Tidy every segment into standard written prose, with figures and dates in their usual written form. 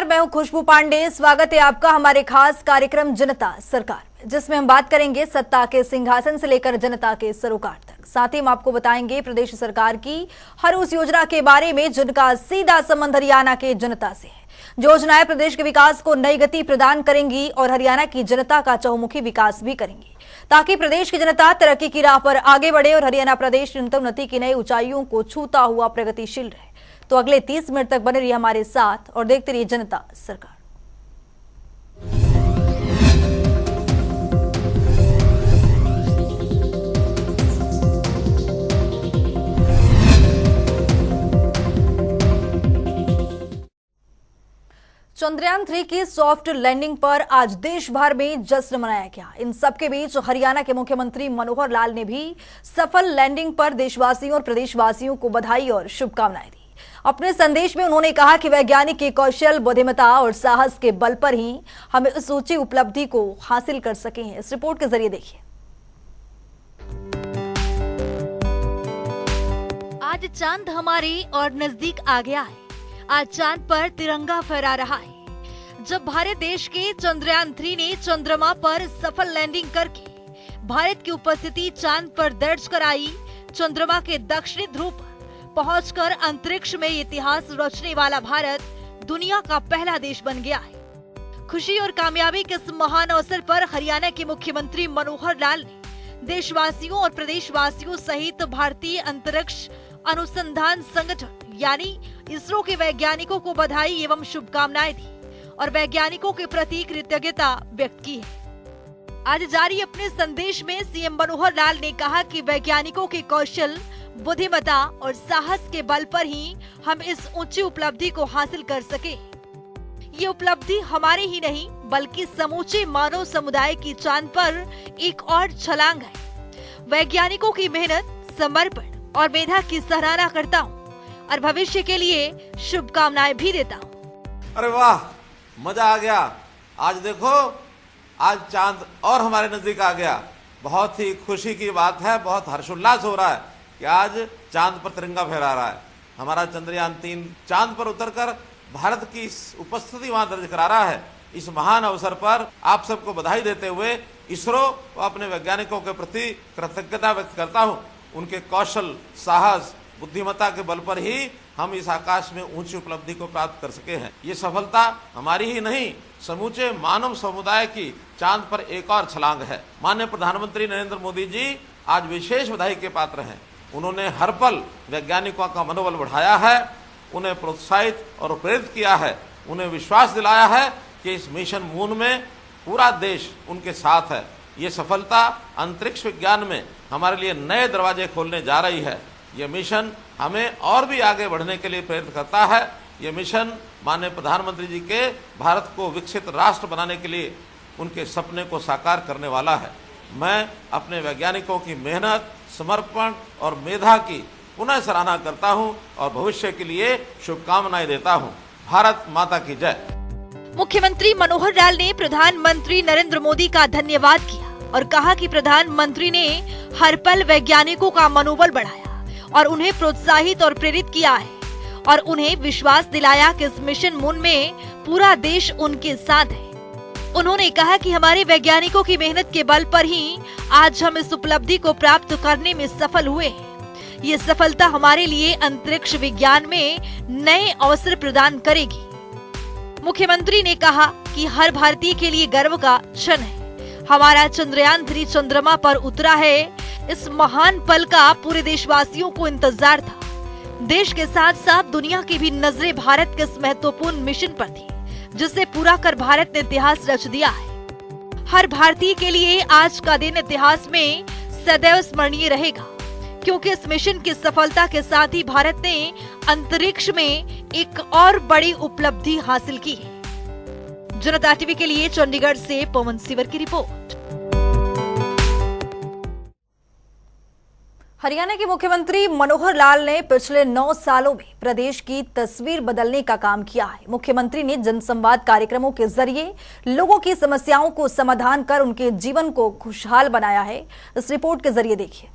नमस्कार, मैं हूं खुशबू पांडे। स्वागत है आपका हमारे खास कार्यक्रम जनता सरकार, जिसमें हम बात करेंगे सत्ता के सिंहासन से लेकर जनता के सरोकार तक। साथ ही हम आपको बताएंगे प्रदेश सरकार की हर उस योजना के बारे में जिनका सीधा संबंध हरियाणा के जनता से है। जो योजनाएं प्रदेश के विकास को नई गति प्रदान करेंगी और हरियाणा की जनता का चहुमुखी विकास भी करेंगी, ताकि प्रदेश की जनता तरक्की की राह पर आगे बढ़े और हरियाणा प्रदेश उन्नति की नई ऊंचाइयों को छूता हुआ प्रगतिशील रहे। तो अगले 30 मिनट तक बने रहिए हमारे साथ और देखते रहिए जनता सरकार। चंद्रयान 3 की सॉफ्ट लैंडिंग पर आज देश भर में जश्न मनाया गया। इन सबके बीच हरियाणा के मुख्यमंत्री मनोहर लाल ने भी सफल लैंडिंग पर देशवासियों और प्रदेशवासियों को बधाई और शुभकामनाएं दी। अपने संदेश में उन्होंने कहा कि वैज्ञानिक के कौशल, बुद्धिमत्ता और साहस के बल पर ही हम इस ऊंची उपलब्धि को हासिल कर सके हैं। इस रिपोर्ट के जरिए देखिए। आज चांद हमारे और नजदीक आ गया है। आज चांद पर तिरंगा फहरा रहा है। जब भारत देश के चंद्रयान 3 ने चंद्रमा पर सफल लैंडिंग करके भारत की उपस्थिति चांद पर दर्ज कराई, चंद्रमा के दक्षिणी ध्रुव पर पहुंचकर अंतरिक्ष में इतिहास रचने वाला भारत दुनिया का पहला देश बन गया है। खुशी और कामयाबी के इस महान अवसर पर हरियाणा के मुख्यमंत्री मनोहर लाल ने देशवासियों और प्रदेशवासियों सहित भारतीय अंतरिक्ष अनुसंधान संगठन यानी इसरो के वैज्ञानिकों को बधाई एवं शुभकामनाएं दी और वैज्ञानिकों के प्रति कृतज्ञता व्यक्त की है। आज जारी अपने संदेश में सीएम मनोहर लाल ने कहा कि वैज्ञानिकों के कौशल, बुद्धिमत्ता और साहस के बल पर ही हम इस ऊंची उपलब्धि को हासिल कर सके। ये उपलब्धि हमारे ही नहीं बल्कि समूचे मानव समुदाय की चांद पर एक और छलांग है। वैज्ञानिकों की मेहनत, समर्पण और मेधा की सराहना करता हूँ और भविष्य के लिए शुभकामनाएं भी देता हूँ। अरे वाह, मजा आ गया। आज देखो, आज चांद और हमारे नजदीक आ गया। बहुत ही खुशी की बात है, बहुत हर्षोल्लास हो रहा है कि आज चांद पर तिरंगा फहरा रहा है। हमारा चंद्रयान 3 चांद पर उतरकर भारत की उपस्थिति वहां दर्ज करा रहा है। इस महान अवसर पर आप सबको बधाई देते हुए इसरो व अपने वैज्ञानिकों के प्रति कृतज्ञता व्यक्त करता हूँ। उनके कौशल, साहस, बुद्धिमत्ता के बल पर ही हम इस आकाश में ऊंची उपलब्धि को प्राप्त कर सके हैं। ये सफलता हमारी ही नहीं, समूचे मानव समुदाय की चांद पर एक और छलांग है। माननीय प्रधानमंत्री नरेंद्र मोदी जी आज विशेष बधाई के पात्र हैं। उन्होंने हर पल वैज्ञानिकों का मनोबल बढ़ाया है, उन्हें प्रोत्साहित और प्रेरित किया है, उन्हें विश्वास दिलाया है कि इस मिशन मून में पूरा देश उनके साथ है। ये सफलता अंतरिक्ष विज्ञान में हमारे लिए नए दरवाजे खोलने जा रही है। ये मिशन हमें और भी आगे बढ़ने के लिए प्रेरित करता है। ये मिशन माननीय प्रधानमंत्री जी के भारत को विकसित राष्ट्र बनाने के लिए उनके सपने को साकार करने वाला है। मैं अपने वैज्ञानिकों की मेहनत, समर्पण और मेधा की पुनः सराहना करता हूं और भविष्य के लिए शुभकामनाएं देता हूं। भारत माता की जय। मुख्यमंत्री मनोहर लाल ने प्रधानमंत्री नरेंद्र मोदी का धन्यवाद किया और कहा कि प्रधानमंत्री ने हर पल वैज्ञानिकों का मनोबल बढ़ाया और उन्हें प्रोत्साहित और प्रेरित किया है और उन्हें विश्वास दिलाया कि इस मिशन मून में पूरा देश उनके साथ है। उन्होंने कहा कि हमारे वैज्ञानिकों की मेहनत के बल पर ही आज हम इस उपलब्धि को प्राप्त करने में सफल हुए हैं। ये सफलता हमारे लिए अंतरिक्ष विज्ञान में नए अवसर प्रदान करेगी। मुख्यमंत्री ने कहा कि हर भारतीय के लिए गर्व का क्षण है। हमारा चंद्रयान 3 चंद्रमा पर उतरा है। इस महान पल का पूरे देशवासियों को इंतजार था। देश के साथ साथ दुनिया की भी नजरें भारत के इस महत्वपूर्ण मिशन पर थी, जिसे पूरा कर भारत ने इतिहास रच दिया है। हर भारतीय के लिए आज का दिन इतिहास में सदैव स्मरणीय रहेगा, क्योंकि इस मिशन की सफलता के साथ ही भारत ने अंतरिक्ष में एक और बड़ी उपलब्धि हासिल की है। जनता टीवी के लिए चंडीगढ़ से पवन सिवर की रिपोर्ट। हरियाणा के मुख्यमंत्री मनोहर लाल ने पिछले 9 सालों में प्रदेश की तस्वीर बदलने का काम किया है। मुख्यमंत्री ने जनसंवाद कार्यक्रमों के जरिए लोगों की समस्याओं को समाधान कर उनके जीवन को खुशहाल बनाया है। इस रिपोर्ट के जरिए देखिए।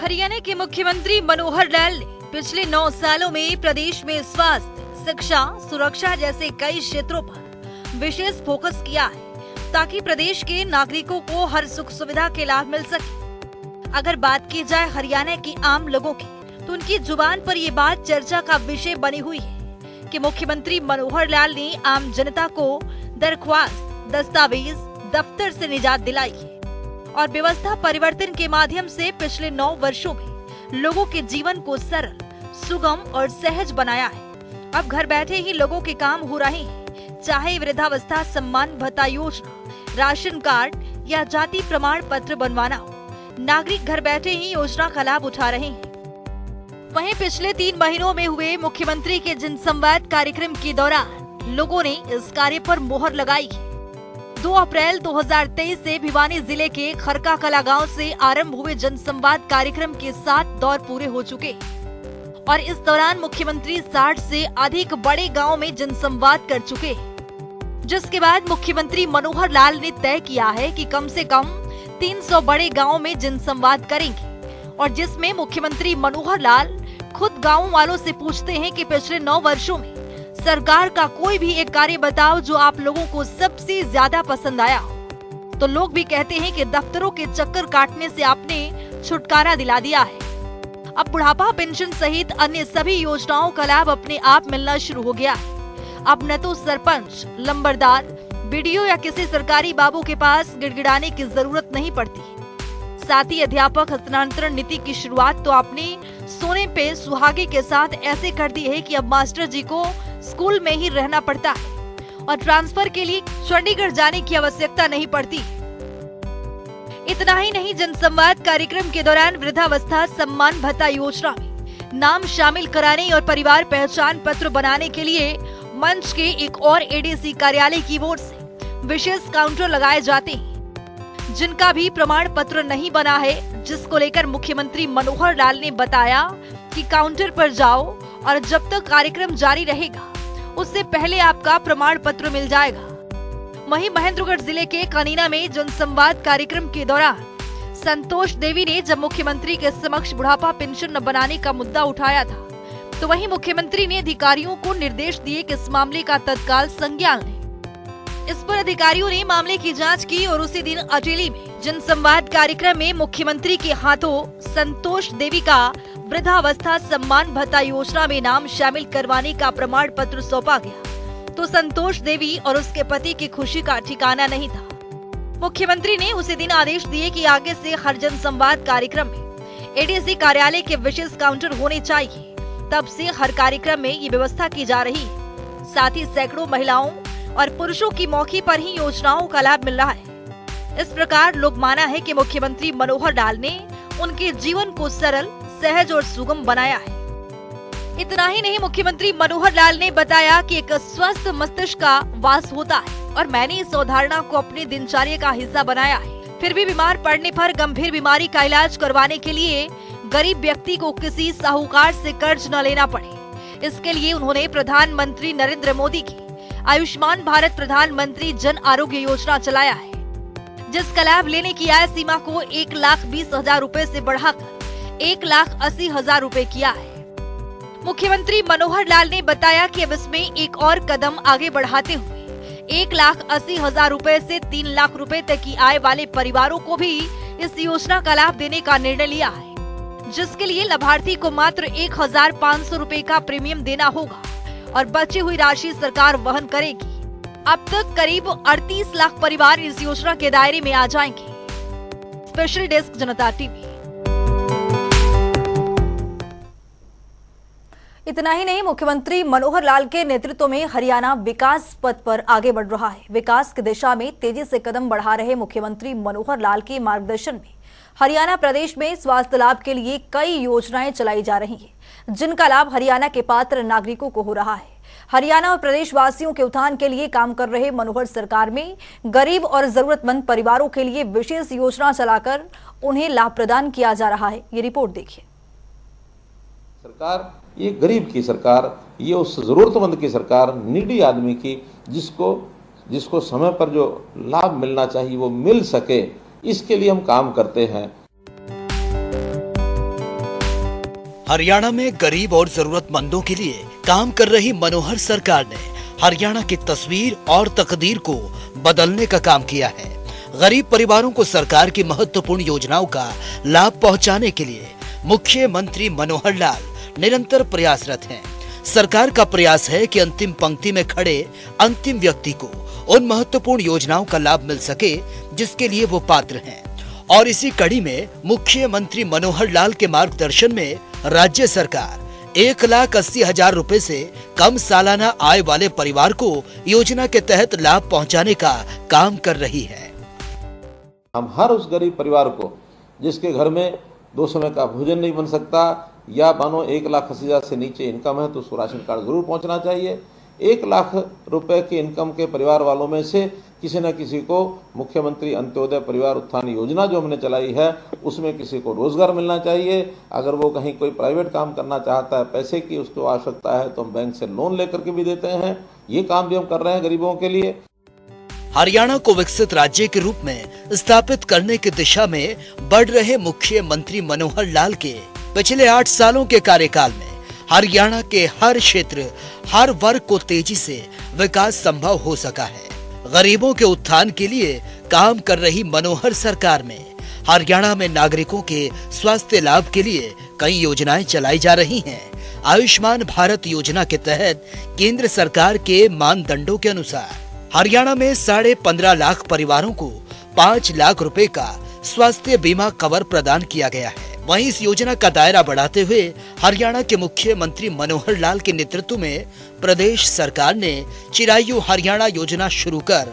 हरियाणा के मुख्यमंत्री मनोहर लाल ने पिछले 9 सालों में प्रदेश में स्वास्थ्य, शिक्षा, सुरक्षा जैसे कई क्षेत्रों पर विशेष फोकस किया है ताकि प्रदेश के नागरिकों को हर सुख सुविधा के लाभ मिल सके। अगर बात की जाए हरियाणा के आम लोगों की, तो उनकी जुबान पर ये बात चर्चा का विषय बनी हुई है कि मुख्यमंत्री मनोहर लाल ने आम जनता को दरख्वास्त, दस्तावेज, दफ्तर से निजात दिलाई है और व्यवस्था परिवर्तन के माध्यम से पिछले 9 वर्षों में लोगों के जीवन को सरल, सुगम और सहज बनाया है। अब घर बैठे ही लोगों के काम हो रहे हैं, चाहे वृद्धावस्था सम्मान भत्ता योजना, राशन कार्ड या जाति प्रमाण पत्र बनवाना हो, नागरिक घर बैठे ही योजना का लाभ उठा रहे हैं। वहीं पिछले 3 महीनों में हुए मुख्यमंत्री के जनसंवाद कार्यक्रम के दौरान लोगों ने इस कार्य पर मोहर लगाई है। 2 अप्रैल 2023 से भिवानी जिले के खरका कला गांव से आरंभ हुए जनसंवाद कार्यक्रम के 7 दौर पूरे हो चुके और इस दौरान मुख्यमंत्री 60 से अधिक बड़े गांव में जनसंवाद कर चुके, जिसके बाद मुख्यमंत्री मनोहर लाल ने तय किया है कि कम से कम 300 बड़े गाँव में जनसंवाद करेंगे और जिसमें मुख्यमंत्री मनोहर लाल खुद गाँव वालों से पूछते हैं कि पिछले 9 वर्षों में सरकार का कोई भी एक कार्य बताओ जो आप लोगों को सबसे ज्यादा पसंद आया हो। तो लोग भी कहते हैं कि दफ्तरों के चक्कर काटने से आपने छुटकारा दिला दिया है। अब बुढ़ापा पेंशन सहित अन्य सभी योजनाओं का लाभ अपने आप मिलना शुरू हो गया है। अब न तो सरपंच, लंबरदार, बीडीओ या किसी सरकारी बाबू के पास गिड़गिड़ाने की जरूरत नहीं पड़ती। साथ ही अध्यापक हस्तांतरण नीति की शुरुआत तो आपने सोने पे सुहागे के साथ ऐसे कर दी है कि अब मास्टर जी को स्कूल में ही रहना पड़ता है और ट्रांसफर के लिए चंडीगढ़ जाने की आवश्यकता नहीं पड़ती। इतना ही नहीं, जनसंवाद कार्यक्रम के दौरान वृद्धावस्था सम्मान भत्ता योजना में नाम शामिल कराने और परिवार पहचान पत्र बनाने के लिए मंच के एक और एडीसी कार्यालय की ओर से विशेष काउंटर लगाए जाते हैं, जिनका भी प्रमाण पत्र नहीं बना है, जिसको लेकर मुख्यमंत्री मनोहर लाल ने बताया कि काउंटर पर जाओ और जब तक कार्यक्रम जारी रहेगा उससे पहले आपका प्रमाण पत्र मिल जाएगा। वहीं महेंद्रगढ़ जिले के कनीना में जनसंवाद कार्यक्रम के दौरान संतोष देवी ने जब मुख्यमंत्री के समक्ष बुढ़ापा पेंशन न बनाने का मुद्दा उठाया था, तो वहीं मुख्यमंत्री ने अधिकारियों को निर्देश दिए कि इस मामले का तत्काल संज्ञान लें। इस पर अधिकारियों ने मामले की जांच की और उसी दिन अटेली में जनसंवाद कार्यक्रम में मुख्यमंत्री के हाथों संतोष देवी का वृद्धावस्था सम्मान भत्ता योजना में नाम शामिल करवाने का प्रमाण पत्र सौंपा गया, तो संतोष देवी और उसके पति की खुशी का ठिकाना नहीं था। मुख्यमंत्री ने उसी दिन आदेश दिए कि आगे से हर जनसंवाद कार्यक्रम में एडीसी कार्यालय के विशेष काउंटर होने चाहिए। तब से हर कार्यक्रम में ये व्यवस्था की जा रही है। साथ ही सैकड़ों महिलाओं और पुरुषों की मौके पर ही योजनाओं का लाभ मिल रहा है। इस प्रकार लोग माना है कि मुख्यमंत्री मनोहर लाल ने उनके जीवन को सरल, सहज और सुगम बनाया है। इतना ही नहीं, मुख्यमंत्री मनोहर लाल ने बताया कि एक स्वस्थ मस्तिष्क का वास होता है और मैंने इस अवधारणा को अपनी दिनचर्या का हिस्सा बनाया है। फिर भी बीमार पड़ने पर गंभीर बीमारी का इलाज करवाने के लिए गरीब व्यक्ति को किसी साहूकार से कर्ज न लेना पड़े। इसके लिए उन्होंने प्रधानमंत्री नरेंद्र मोदी की आयुष्मान भारत प्रधानमंत्री जन आरोग्य योजना चलाया है, जिसका लाभ लेने की आय सीमा को 1,20,000 रूपए से बढ़ाकर 1,80,000 रूपए किया है। मुख्यमंत्री मनोहर लाल ने बताया कि अब इसमें एक और कदम आगे बढ़ाते हुए 1,80,000 रूपए से 3 लाख रूपए तक की आय वाले परिवारों को भी इस योजना का लाभ देने का निर्णय लिया है, जिसके लिए लाभार्थी को मात्र 1,500 रूपए का प्रीमियम देना होगा और बची हुई राशि सरकार वहन करेगी। अब तक करीब 38 लाख परिवार इस योजना के दायरे में आ जाएंगे। स्पेशल डेस्क जनता टीवी। इतना ही नहीं, मुख्यमंत्री मनोहर लाल के नेतृत्व में हरियाणा विकास पथ पर आगे बढ़ रहा है। विकास की दिशा में तेजी से कदम बढ़ा रहे मुख्यमंत्री मनोहर लाल के मार्गदर्शन में हरियाणा प्रदेश में स्वास्थ्य लाभ के लिए कई योजनाएं चलाई जा रही हैं, जिनका लाभ हरियाणा के पात्र नागरिकों को हो रहा है। हरियाणा और प्रदेश वासियों के उत्थान के लिए काम कर रहे मनोहर सरकार में गरीब और जरूरतमंद परिवारों के लिए विशेष योजना चलाकर उन्हें लाभ प्रदान किया जा रहा है। ये रिपोर्ट देखिए। सरकार ये गरीब की सरकार, ये उस जरूरतमंद की सरकार, नीडी आदमी की, जिसको समय पर जो लाभ मिलना चाहिए वो मिल सके, इसके लिए हम काम करते हैं। हरियाणा में गरीब और जरूरतमंदों के लिए काम कर रही मनोहर सरकार ने हरियाणा की तस्वीर और तकदीर को बदलने का काम किया है। गरीब परिवारों को सरकार की महत्वपूर्ण योजनाओं का लाभ पहुंचाने के लिए मुख्यमंत्री मनोहर लाल निरंतर प्रयासरत हैं। सरकार का प्रयास है कि अंतिम पंक्ति में खड़े अंतिम व्यक्ति को उन महत्वपूर्ण योजनाओं का लाभ मिल सके जिसके लिए वो पात्र हैं। और इसी कड़ी में मुख्यमंत्री मनोहर लाल के मार्गदर्शन में राज्य सरकार 1,80,000 रुपए से कम सालाना आय वाले परिवार को योजना के तहत लाभ पहुंचाने का काम कर रही है। हम हर उस गरीब परिवार को जिसके घर में 2 समय का भोजन नहीं बन सकता या मानो 1,80,000 से नीचे इनकम है तो उसको राशन कार्ड जरूर पहुंचना चाहिए। 1 लाख रुपए की इनकम के परिवार वालों में से किसी न किसी को मुख्यमंत्री अंत्योदय परिवार उत्थान योजना जो हमने चलाई है उसमें किसी को रोजगार मिलना चाहिए। अगर वो कहीं कोई प्राइवेट काम करना चाहता है, पैसे की उसको आवश्यकता है तो हम बैंक से लोन लेकर के भी देते हैं। ये काम भी हम कर रहे हैं गरीबों के लिए। हरियाणा को विकसित राज्य के रूप में स्थापित करने की दिशा में बढ़ रहे मुख्यमंत्री मनोहर लाल के पिछले 8 सालों के कार्यकाल में हरियाणा के हर क्षेत्र, हर वर्ग को तेजी से विकास संभव हो सका है। गरीबों के उत्थान के लिए काम कर रही मनोहर सरकार में हरियाणा में नागरिकों के स्वास्थ्य लाभ के लिए कई योजनाएं चलाई जा रही हैं। आयुष्मान भारत योजना के तहत केंद्र सरकार के मानदंडों के अनुसार हरियाणा में 15.5 लाख परिवारों को 5 लाख रुपए का स्वास्थ्य बीमा कवर प्रदान किया गया है। वहीं इस योजना का दायरा बढ़ाते हुए हरियाणा के मुख्यमंत्री मनोहर लाल के नेतृत्व में प्रदेश सरकार ने चिरायु हरियाणा योजना शुरू कर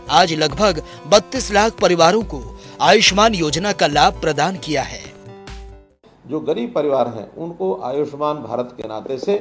आज लगभग 32 लाख परिवारों को आयुष्मान योजना का लाभ प्रदान किया है। जो गरीब परिवार हैं उनको आयुष्मान भारत के नाते से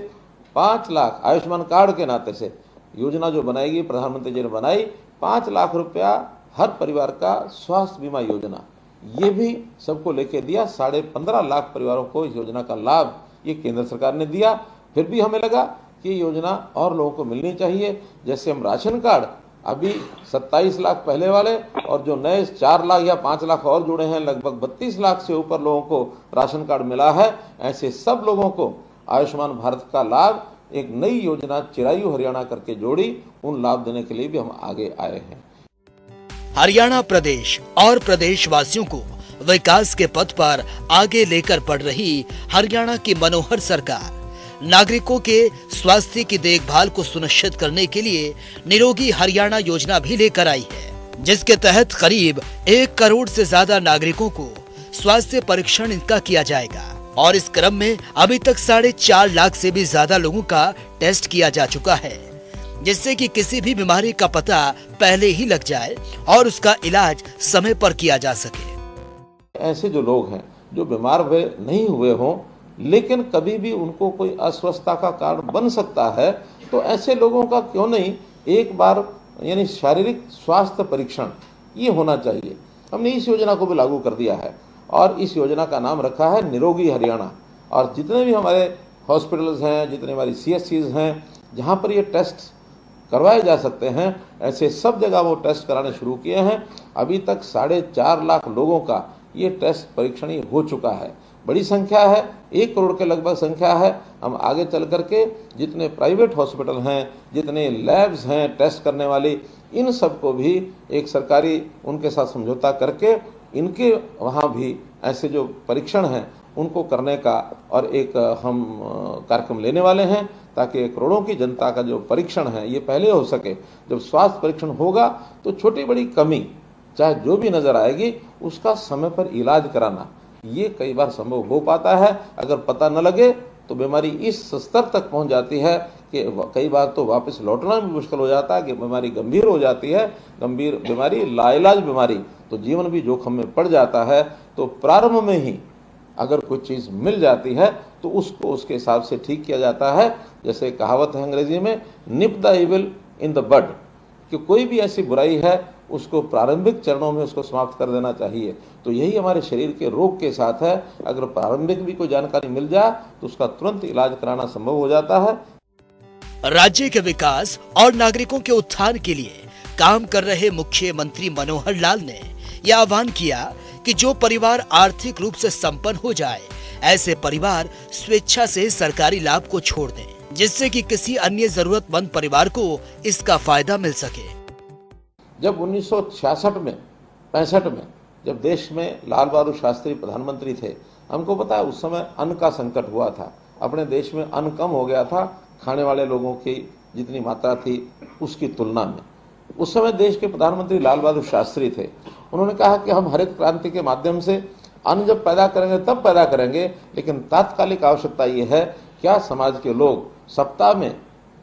5 लाख आयुष्मान कार्ड के नाते से योजना जो बनाएगी प्रधानमंत्री जी ने बनाई 5 लाख रुपया हर परिवार का स्वास्थ्य बीमा योजना, ये भी सबको लेके दिया। 15.5 लाख परिवारों को इस योजना का लाभ ये केंद्र सरकार ने दिया। फिर भी हमें लगा कि योजना और लोगों को मिलनी चाहिए। जैसे हम राशन कार्ड अभी 27 लाख पहले वाले और जो नए 4 लाख या 5 लाख और जुड़े हैं, लगभग 32 लाख से ऊपर लोगों को राशन कार्ड मिला है। ऐसे सब लोगों को आयुष्मान भारत का लाभ एक नई योजना चिरायु हरियाणा करके जोड़ी, उन लाभ देने के लिए भी हम आगे आए हैं। हरियाणा प्रदेश और प्रदेशवासियों को विकास के पथ पर आगे लेकर बढ़ रही हरियाणा की मनोहर सरकार नागरिकों के स्वास्थ्य की देखभाल को सुनिश्चित करने के लिए निरोगी हरियाणा योजना भी लेकर आई है, जिसके तहत करीब 1 करोड़ से ज्यादा नागरिकों को स्वास्थ्य परीक्षण इनका किया जाएगा। और इस क्रम में अभी तक 4.5 लाख से भी ज्यादा लोगों का टेस्ट किया जा चुका है, जिससे कि किसी भी बीमारी का पता पहले ही लग जाए और उसका इलाज समय पर किया जा सके। ऐसे जो लोग हैं जो बीमार हुए नहीं हुए हों लेकिन कभी भी उनको कोई अस्वस्थता का कारण बन सकता है, तो ऐसे लोगों का क्यों नहीं एक बार यानी शारीरिक स्वास्थ्य परीक्षण ये होना चाहिए। हमने इस योजना को भी लागू कर दिया है और इस योजना का नाम रखा है निरोगी हरियाणा। और जितने भी हमारे हॉस्पिटल्स हैं, जितने हमारी CSCs हैं जहाँ पर ये टेस्ट करवाए जा सकते हैं, ऐसे सब जगह वो टेस्ट कराने शुरू किए हैं। अभी तक 4.5 लाख लोगों का ये टेस्ट परीक्षण हो चुका है। बड़ी संख्या है, 1 करोड़ के लगभग संख्या है। हम आगे चल करके जितने प्राइवेट हॉस्पिटल हैं, जितने लैब्स हैं टेस्ट करने वाली, इन सबको भी एक सरकारी उनके साथ समझौता करके इनके वहाँ भी ऐसे जो परीक्षण हैं उनको करने का और एक हम कार्यक्रम लेने वाले हैं ताकि करोड़ों की जनता का जो परीक्षण है ये पहले हो सके। जब स्वास्थ्य परीक्षण होगा तो छोटी बड़ी कमी चाहे जो भी नजर आएगी उसका समय पर इलाज कराना ये कई बार संभव हो पाता है। अगर पता न लगे तो बीमारी इस स्तर तक पहुंच जाती है कि कई बार तो वापस लौटना भी मुश्किल हो जाता है कि बीमारी गंभीर हो जाती है। गंभीर बीमारी, लाइलाज बीमारी, तो जीवन भी जोखिम में पड़ जाता है। तो प्रारंभ में ही अगर कोई चीज़ मिल जाती है तो उसको उसके हिसाब से ठीक किया जाता है। जैसे कहावत है अंग्रेजी में, nip the evil in the bud, कि कोई भी ऐसी बुराई है उसको प्रारंभिक चरणों में उसको समाप्त कर देना चाहिए। तो यही हमारे शरीर के रोग के साथ है। अगर प्रारंभिक भी कोई जानकारी मिल जाए तो उसका तुरंत इलाज कराना संभव हो जाता है। राज्य के विकास और नागरिकों के उत्थान के लिए काम कर रहे मुख्यमंत्री मनोहर लाल ने यह आह्वान किया कि जो परिवार आर्थिक रूप से संपन्न हो जाए ऐसे परिवार स्वेच्छा से सरकारी लाभ को छोड़ दें, जिससे कि किसी अन्य जरूरतमंद परिवार को इसका फायदा मिल सके। जब 1966 में 65 में जब देश में लाल बहादुर शास्त्री प्रधानमंत्री थे, हमको पता है उस समय अन्न का संकट हुआ था। अपने देश में अन्न कम हो गया था, खाने वाले लोगों की जितनी मात्रा थी उसकी तुलना में। उस समय देश के प्रधानमंत्री लाल बहादुर शास्त्री थे। उन्होंने कहा कि हम हरित क्रांति के माध्यम से अन्न जब पैदा करेंगे तब पैदा करेंगे, लेकिन तात्कालिक आवश्यकता ये है क्या समाज के लोग सप्ताह में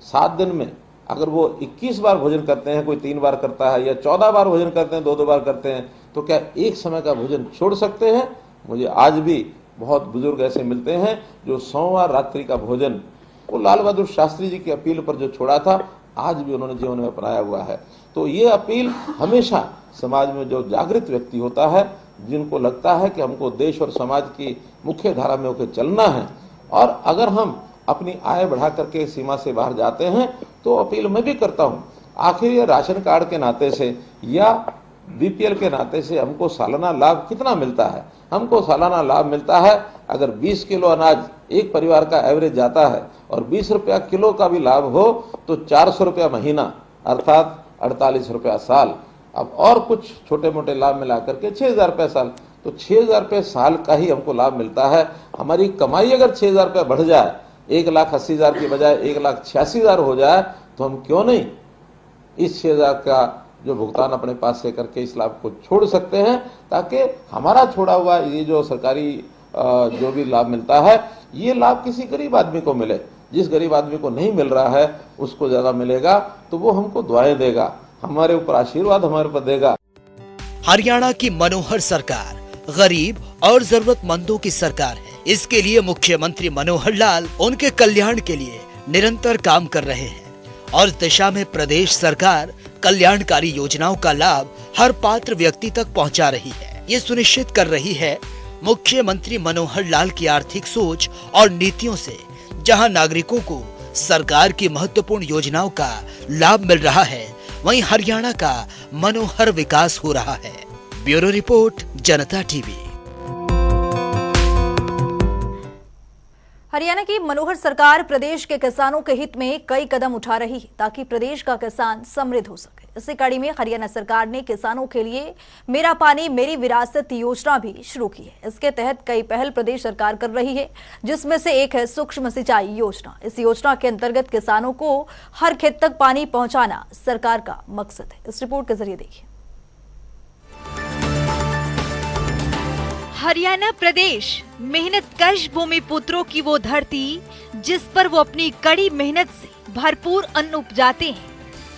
7 दिन में अगर वो 21 बार भोजन करते हैं, कोई 3 बार करता है, या 14 बार भोजन करते हैं, 2-2 बार करते हैं, तो क्या एक समय का भोजन छोड़ सकते हैं? मुझे आज भी बहुत बुजुर्ग ऐसे मिलते हैं जो सोमवार रात्रि का भोजन वो लाल बहादुर शास्त्री जी की अपील पर जो छोड़ा था, आज भी उन्होंने जीवन में अपनाया हुआ है। तो ये अपील हमेशा समाज में जो जागृत व्यक्ति होता है, जिनको लगता है कि हमको देश और समाज की मुख्य धारा में होकर चलना है, और अगर हम अपनी आय बढ़ा करके सीमा से बाहर जाते हैं तो अपील मैं भी करता हूं, आखिर ये राशन कार्ड के नाते से या बीपीएल के नाते से हमको सालाना लाभ कितना मिलता है? हमको सालाना लाभ मिलता है, अगर 20 किलो अनाज एक परिवार का एवरेज जाता है और 20 रुपया किलो का भी लाभ हो तो 400 रुपया महीना, अर्थात 48 रुपया साल। अब और कुछ छोटे मोटे लाभ मिला करके 6,000 रुपया साल, तो 6,000 रुपये साल का ही हमको लाभ मिलता है। हमारी कमाई अगर 6,000 रुपया बढ़ जाए, 1,80,000 की बजाय 1,86,000 हो जाए, तो हम क्यों नहीं इस 6,000 का जो भुगतान अपने पास से करके इस लाभ को छोड़ सकते हैं, ताकि हमारा छोड़ा हुआ ये जो सरकारी जो भी लाभ मिलता है, ये लाभ किसी गरीब आदमी को मिले। जिस गरीब आदमी को नहीं मिल रहा है उसको ज्यादा मिलेगा, तो वो हमको दुआएं देगा, हमारे ऊपर आशीर्वाद हमारे ऊपर देगा। हरियाणा की मनोहर सरकार गरीब और जरूरतमंदों की सरकार है। इसके लिए मुख्यमंत्री मनोहर लाल उनके कल्याण के लिए निरंतर काम कर रहे हैं और इस दिशा में प्रदेश सरकार कल्याणकारी योजनाओं का लाभ हर पात्र व्यक्ति तक पहुंचा रही है। ये सुनिश्चित कर रही है मुख्यमंत्री मनोहर लाल की आर्थिक सोच और नीतियों से जहां नागरिकों को सरकार की महत्वपूर्ण योजनाओं का लाभ मिल रहा है, वहीं हरियाणा का मनोहर विकास हो रहा है। ब्यूरो रिपोर्ट, जनता टीवी। हरियाणा की मनोहर सरकार प्रदेश के किसानों के हित में कई कदम उठा रही है ताकि प्रदेश का किसान समृद्ध हो सके। इसी कड़ी में हरियाणा सरकार ने किसानों के लिए मेरा पानी मेरी विरासत योजना भी शुरू की है। इसके तहत कई पहल प्रदेश सरकार कर रही है, जिसमें से एक है सूक्ष्म सिंचाई योजना। इस योजना के अंतर्गत किसानों को हर खेत तक पानी पहुंचाना सरकार का मकसद है। इस रिपोर्ट के जरिए देखिए। हरियाणा प्रदेश मेहनत कश भूमि पुत्रों की वो धरती जिस पर वो अपनी कड़ी मेहनत से भरपूर अन्न उपजाते हैं।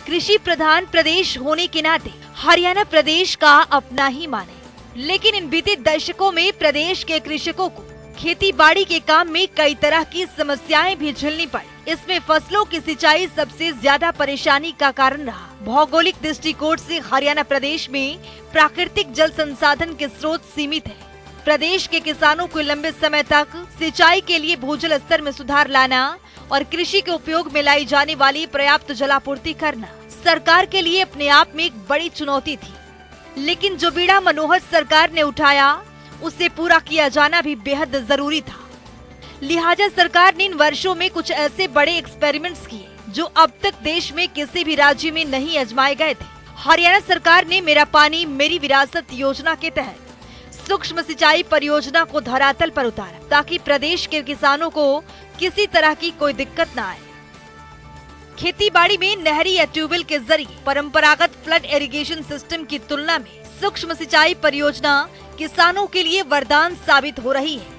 कृषि प्रधान प्रदेश होने के नाते हरियाणा प्रदेश का अपना ही माने, लेकिन इन बीते दशकों में प्रदेश के कृषकों को खेती बाड़ी के काम में कई तरह की समस्याएं भी झेलनी पड़ी। इसमें फसलों की सिंचाई सबसे ज्यादा परेशानी का कारण रहा। भौगोलिक दृष्टिकोण से हरियाणा प्रदेश में प्राकृतिक जल संसाधन के स्रोत सीमित है। प्रदेश के किसानों को लंबे समय तक सिंचाई के लिए भूजल स्तर में सुधार लाना और कृषि के उपयोग में लाई जाने वाली पर्याप्त जलापूर्ति करना सरकार के लिए अपने आप में एक बड़ी चुनौती थी। लेकिन जो बीड़ा मनोहर सरकार ने उठाया, उसे पूरा किया जाना भी बेहद जरूरी था। लिहाजा सरकार ने इन वर्षों में कुछ ऐसे बड़े एक्सपेरिमेंट्स किए जो अब तक देश में किसी भी राज्य में नहीं आजमाए गए थे। हरियाणा सरकार ने मेरा पानी मेरी विरासत योजना के तहत सूक्ष्म सिंचाई परियोजना को धरातल पर उतारा ताकि प्रदेश के किसानों को किसी तरह की कोई दिक्कत न आए। खेती बाड़ी में नहरी या ट्यूबवेल के जरिए परंपरागत फ्लड इरिगेशन सिस्टम की तुलना में सूक्ष्म सिंचाई परियोजना किसानों के लिए वरदान साबित हो रही है।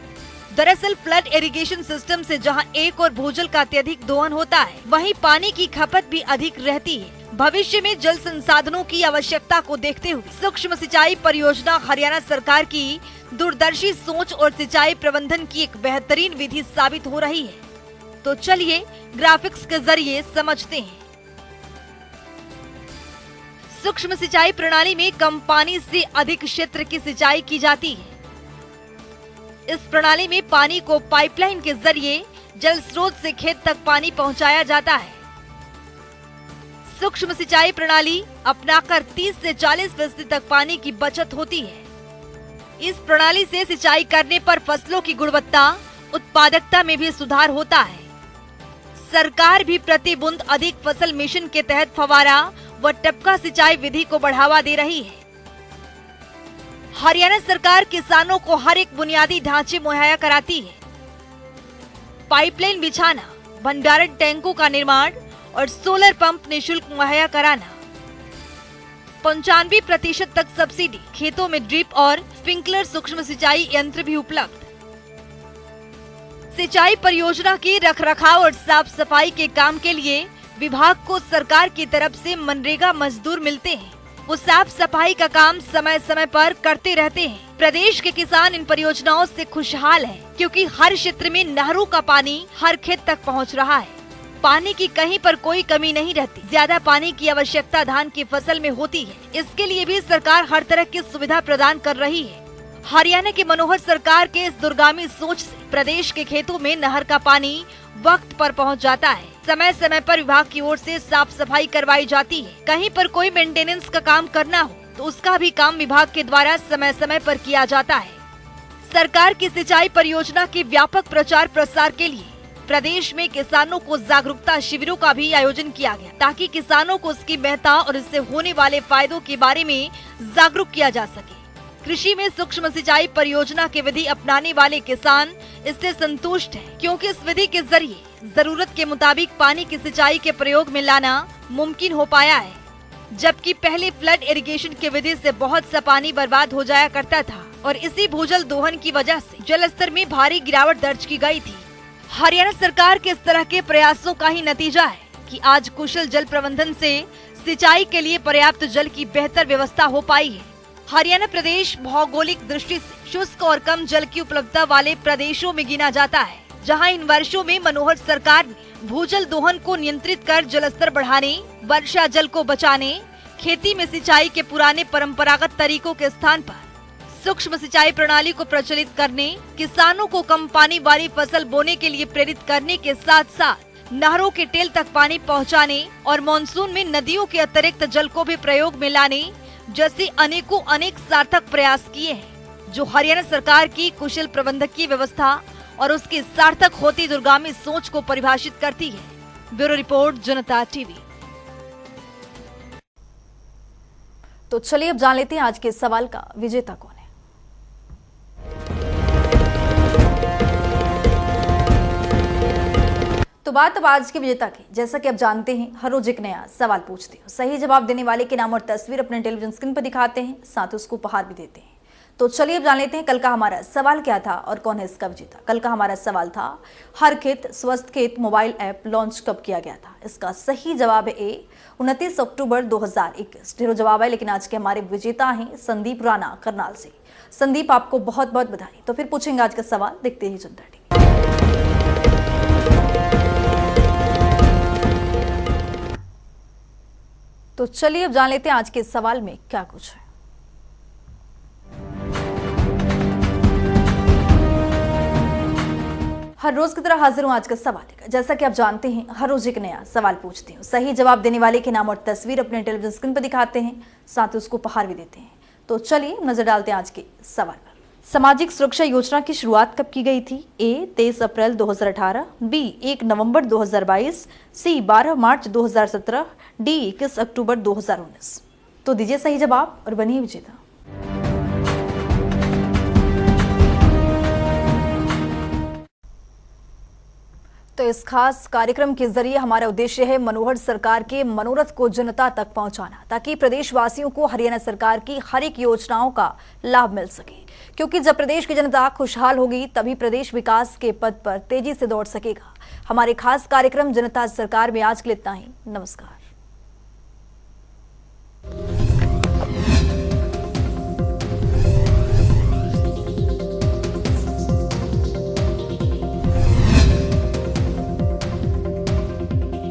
दरअसल फ्लड इरिगेशन सिस्टम से जहां एक और भूजल का अत्यधिक दोहन होता है, वहीं पानी की खपत भी अधिक रहती है। भविष्य में जल संसाधनों की आवश्यकता को देखते हुए सूक्ष्म सिंचाई परियोजना हरियाणा सरकार की दूरदर्शी सोच और सिंचाई प्रबंधन की एक बेहतरीन विधि साबित हो रही है। तो चलिए ग्राफिक्स के जरिए समझते हैं। सूक्ष्म सिंचाई प्रणाली में कम पानी से अधिक क्षेत्र की सिंचाई की जाती है। इस प्रणाली में पानी को पाइपलाइन के जरिए जल स्रोत से खेत तक पानी पहुंचाया जाता है। सूक्ष्म सिंचाई प्रणाली अपनाकर 30 से 40% तक पानी की बचत होती है। इस प्रणाली से सिंचाई करने पर फसलों की गुणवत्ता, उत्पादकता में भी सुधार होता है। सरकार भी प्रति बूंद अधिक फसल मिशन के तहत फव्वारा व टपका सिंचाई विधि को बढ़ावा दे रही है। हरियाणा सरकार किसानों को हर एक बुनियादी ढांचे मुहैया कराती है। पाइपलाइन बिछाना, भंडारण टैंकों का निर्माण और सोलर पंप निःशुल्क मुहैया कराना। 95% तक सब्सिडी, खेतों में ड्रिप और स्प्रिंकलर सूक्ष्म सिंचाई यंत्र भी उपलब्ध। सिंचाई परियोजना की रखरखाव और साफ सफाई के काम के लिए विभाग को सरकार की तरफ से मनरेगा मजदूर मिलते हैं। वो साफ सफाई का काम समय समय पर करते रहते हैं। प्रदेश के किसान इन परियोजनाओं से खुशहाल हैं, क्योंकि हर क्षेत्र में नहरों का पानी हर खेत तक पहुंच रहा है। पानी की कहीं पर कोई कमी नहीं रहती। ज्यादा पानी की आवश्यकता धान की फसल में होती है। इसके लिए भी सरकार हर तरह की सुविधा प्रदान कर रही है। हरियाणा की मनोहर सरकार के इस दूरगामी सोच से प्रदेश के खेतों में नहर का पानी वक्त पर पहुंच जाता है। समय समय पर विभाग की ओर से साफ सफाई करवाई जाती है। कहीं पर कोई मेंटेनेंस का काम करना हो तो उसका भी काम विभाग के द्वारा समय समय पर किया जाता है। सरकार की सिंचाई परियोजना के व्यापक प्रचार प्रसार के लिए प्रदेश में किसानों को जागरूकता शिविरों का भी आयोजन किया गया, ताकि किसानों को उसकी महत्ता और इससे होने वाले फायदों के बारे में जागरूक किया जा सके। कृषि में सूक्ष्म सिंचाई परियोजना की विधि अपनाने वाले किसान इससे संतुष्ट हैं, क्योंकि इस विधि के जरिए जरूरत के मुताबिक पानी की सिंचाई के प्रयोग में लाना मुमकिन हो पाया है। जबकि पहले फ्लड इरिगेशन की विधि से बहुत सा पानी बर्बाद हो जाया करता था और इसी भूजल दोहन की वजह से जल स्तर में भारी गिरावट दर्ज की गई थी। हरियाणा सरकार के इस तरह के प्रयासों का ही नतीजा है कि आज कुशल जल प्रबंधन से सिंचाई के लिए पर्याप्त जल की बेहतर व्यवस्था हो पाई है। हरियाणा प्रदेश भौगोलिक दृष्टि से शुष्क और कम जल की उपलब्धता वाले प्रदेशों में गिना जाता है, जहां इन वर्षों में मनोहर सरकार ने भूजल दोहन को नियंत्रित कर जल स्तर बढ़ाने, वर्षा जल को बचाने, खेती में सिंचाई के पुराने परंपरागत तरीकों के स्थान पर सूक्ष्म सिंचाई प्रणाली को प्रचलित करने, किसानों को कम पानी वाली फसल बोने के लिए प्रेरित करने के साथ साथ नहरों के टेल तक पानी पहुंचाने और मानसून में नदियों के अतिरिक्त जल को भी प्रयोग में लाने जैसे अनेक सार्थक प्रयास किए हैं, जो हरियाणा सरकार की कुशल प्रबंधकीय व्यवस्था और उसकी सार्थक होती दूरगामी सोच को परिभाषित करती है। ब्यूरो रिपोर्ट, जनता टीवी। तो चलिए अब जान लेते हैं आज के सवाल का विजेता कौन है। तो बात अब आज के विजेता की। जैसा कि आप जानते हैं, हर रोज एक नया सवाल पूछते हैं। सही जवाब देने वाले के नाम और तस्वीर अपने टेलीविजन स्क्रीन पर दिखाते हैं, साथ उसको उपहार भी देते हैं। तो चलिए अब जान लेते हैं कल का हमारा सवाल क्या था और कौन है इसका विजेता। कल का हमारा सवाल था, हर खेत स्वस्थ खेत मोबाइल ऐप लॉन्च कब किया गया था। इसका सही जवाब है ए, 29 अक्टूबर 2021। ढेरों जवाब है, लेकिन आज के हमारे विजेता हैं संदीप राणा करनाल से। संदीप, आपको बहुत बहुत बधाई। तो फिर पूछेंगे आज का सवाल, देखते ही जनता टीवी। तो चलिए अब जान लेते हैं आज के सवाल में क्या कुछ है। हर रोज की तरह हाजिर हूं आज का सवाल लेकर। जैसा कि आप जानते हैं, हर रोज एक नया सवाल पूछते हैं। सही जवाब देने वाले के नाम और तस्वीर अपने टेलीविजन स्क्रीन पर दिखाते हैं, साथ उसको उपहार भी देते हैं। तो चलिए नजर डालते हैं आज के सवाल पर। सामाजिक सुरक्षा योजना की शुरुआत कब की गई थी। ए, 23 अप्रैल 2018, बी, 1 नवंबर 2022, सी, 12 मार्च 2017, डी, 21 अक्टूबर 2019। तो दीजिए सही जवाब और बनिए विजेता। तो इस खास कार्यक्रम के जरिए हमारा उद्देश्य है मनोहर सरकार के मनोरथ को जनता तक पहुंचाना, ताकि प्रदेशवासियों को हरियाणा सरकार की हर एक योजनाओं का लाभ मिल सके। क्योंकि जब प्रदेश की जनता खुशहाल होगी, तभी प्रदेश विकास के पथ पर तेजी से दौड़ सकेगा। हमारे खास कार्यक्रम जनता सरकार में आज के लिए इतना ही। नमस्कार।